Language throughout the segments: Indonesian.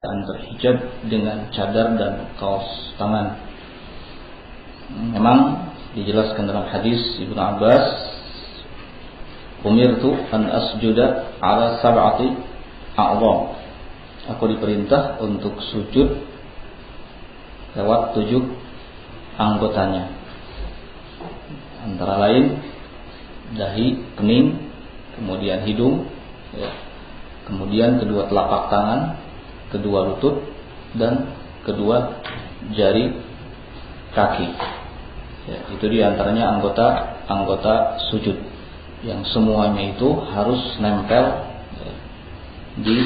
dan terhijab dengan cadar dan kaos tangan. Memang dijelaskan dalam hadis Ibnu Abbas, umirtu an asjuda ala sab'ati a'dham. Aku diperintah untuk sujud lewat 7 anggotanya. Antara lain dahi, kening, kemudian hidung, kemudian kedua telapak tangan, kedua lutut, dan kedua jari kaki. Itu diantaranya anggota sujud yang semuanya itu harus nempel di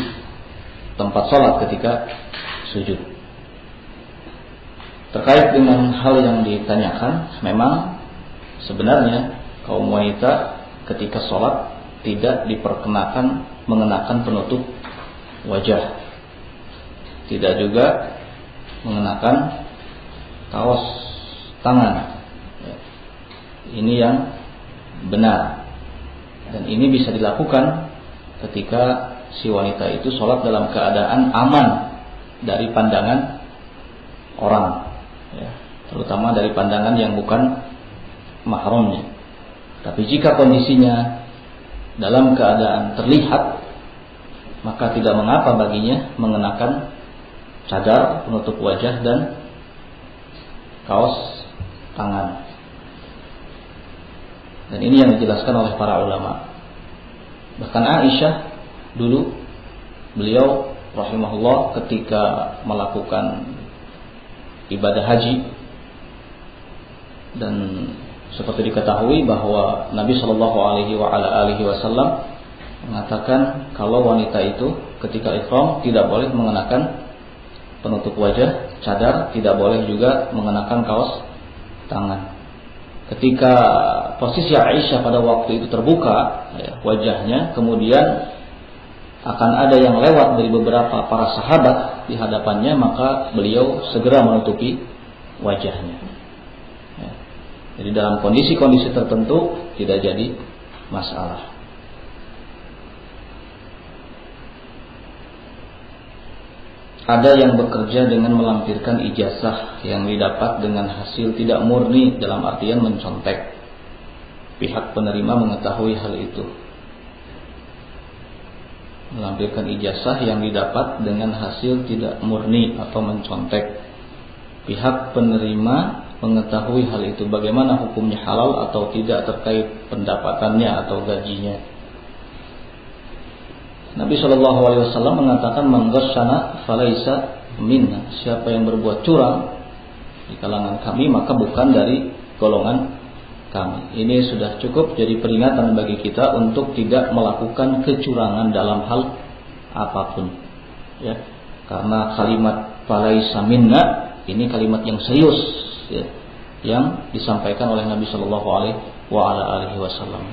tempat sholat ketika sujud. Terkait dengan hal yang ditanyakan, memang sebenarnya kaum wanita ketika sholat tidak diperkenakan mengenakan penutup wajah, tidak juga mengenakan kaos tangan. Ini yang benar, dan ini bisa dilakukan ketika si wanita itu sholat dalam keadaan aman dari pandangan orang, terutama dari pandangan yang bukan mahramnya. Tapi jika kondisinya dalam keadaan terlihat, maka tidak mengapa baginya mengenakan cadar penutup wajah dan kaos tangan. Dan ini yang dijelaskan oleh para ulama. Bahkan Aisyah dulu, beliau rahimahullah ketika melakukan ibadah haji, dan seperti diketahui bahwa Nabi Shallallahu Alaihi Wasallam mengatakan kalau wanita itu ketika ihram tidak boleh mengenakan penutup wajah, cadar, tidak boleh juga mengenakan kaos tangan. Ketika posisi Aisyah pada waktu itu terbuka wajahnya, kemudian akan ada yang lewat dari beberapa para sahabat di hadapannya, maka beliau segera menutupi wajahnya. Jadi dalam kondisi-kondisi tertentu tidak jadi masalah. Ada yang bekerja dengan melampirkan ijazah yang didapat dengan hasil tidak murni, dalam artian mencontek. Pihak penerima mengetahui hal itu. Melampirkan ijazah yang didapat dengan hasil tidak murni atau mencontek. Pihak penerima mengetahui hal itu. Bagaimana hukumnya, halal atau tidak terkait pendapatannya atau gajinya? Nabi SAW mengatakan, man ghasyana falaisa minna. Siapa yang berbuat curang di kalangan kami, maka bukan dari golongan kami. Ini sudah cukup jadi peringatan bagi kita untuk tidak melakukan kecurangan dalam hal apapun. Karena kalimat falaisa minna ini kalimat yang serius, yang disampaikan oleh Nabi SAW.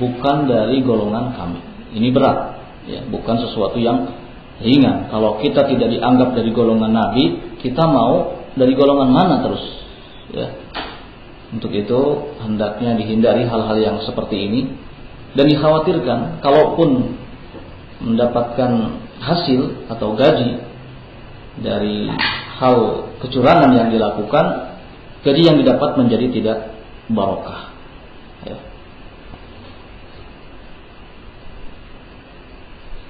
Bukan dari golongan kami. Ini berat. Bukan sesuatu yang ringan. Kalau kita tidak dianggap dari golongan Nabi, kita mau dari golongan mana terus? Untuk itu hendaknya dihindari hal-hal yang seperti ini, dan dikhawatirkan kalaupun mendapatkan hasil atau gaji dari hal kecurangan yang dilakukan, gaji yang didapat menjadi tidak barokah.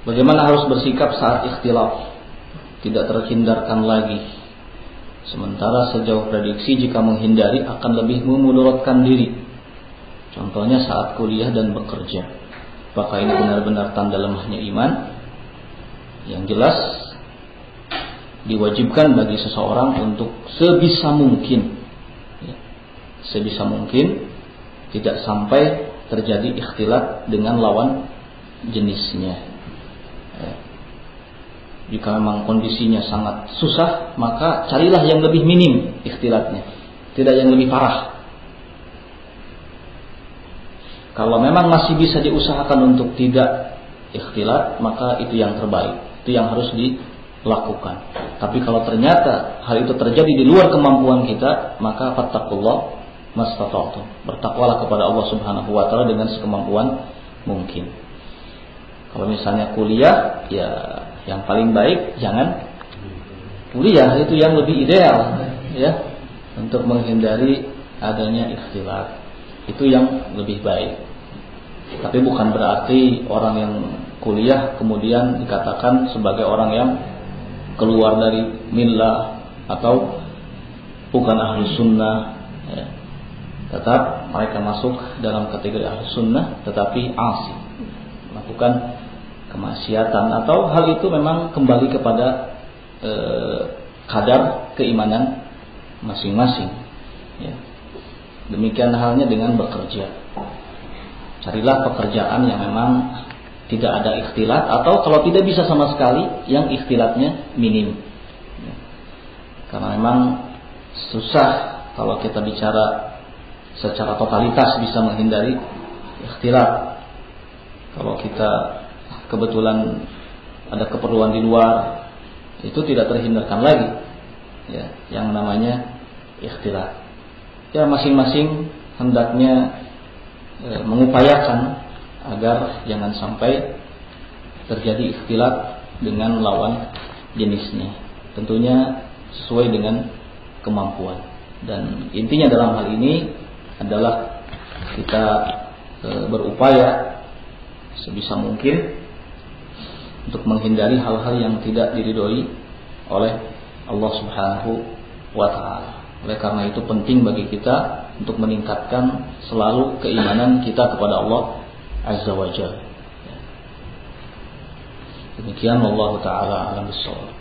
Bagaimana harus bersikap saat ikhtilaf? Tidak terhindarkan lagi. Sementara sejauh prediksi jika menghindari akan lebih memudaratkan diri. Contohnya saat kuliah dan bekerja. Apakah ini benar-benar tanda lemahnya iman? Yang jelas diwajibkan bagi seseorang untuk sebisa mungkin tidak sampai terjadi ikhtilaf dengan lawan jenisnya. Jika memang kondisinya sangat susah, maka carilah yang lebih minim ikhtilatnya, tidak yang lebih parah. Kalau memang masih bisa diusahakan untuk tidak ikhtilat, maka itu yang terbaik, itu yang harus dilakukan. Tapi kalau ternyata hal itu terjadi di luar kemampuan kita, maka fattaqullah mastata'tum. Bertakwalah kepada Allah Subhanahu wa taala dengan sekemampuan mungkin. Kalau misalnya kuliah, ya yang paling baik jangan kuliah itu yang lebih ideal ya, untuk menghindari adanya ikhtilat. Itu yang lebih baik. Tapi bukan berarti orang yang kuliah kemudian dikatakan sebagai orang yang keluar dari millah atau bukan ahli sunnah ya. Tetap mereka masuk dalam kategori ahli sunnah, tetapi asi, melakukan kemaksiatan, atau hal itu memang kembali kepada kadar keimanan masing-masing ya. Demikian halnya dengan bekerja. Carilah pekerjaan yang memang tidak ada ikhtilat, atau kalau tidak bisa sama sekali, yang ikhtilatnya minim ya. Karena memang susah kalau kita bicara secara totalitas bisa menghindari ikhtilat. Kalau kita kebetulan ada keperluan di luar, itu tidak terhindarkan lagi ya, yang namanya ikhtilat. Ya, masing-masing hendaknya mengupayakan agar jangan sampai terjadi ikhtilat dengan lawan jenisnya. Tentunya sesuai dengan kemampuan. Dan intinya dalam hal ini adalah kita berupaya sebisa mungkin untuk menghindari hal-hal yang tidak diridhoi oleh Allah Subhanahu wa taala. Oleh karena itu penting bagi kita untuk meningkatkan selalu keimanan kita kepada Allah Azza wa Jalla. Demikian, wallahu taala a'lam bissawab.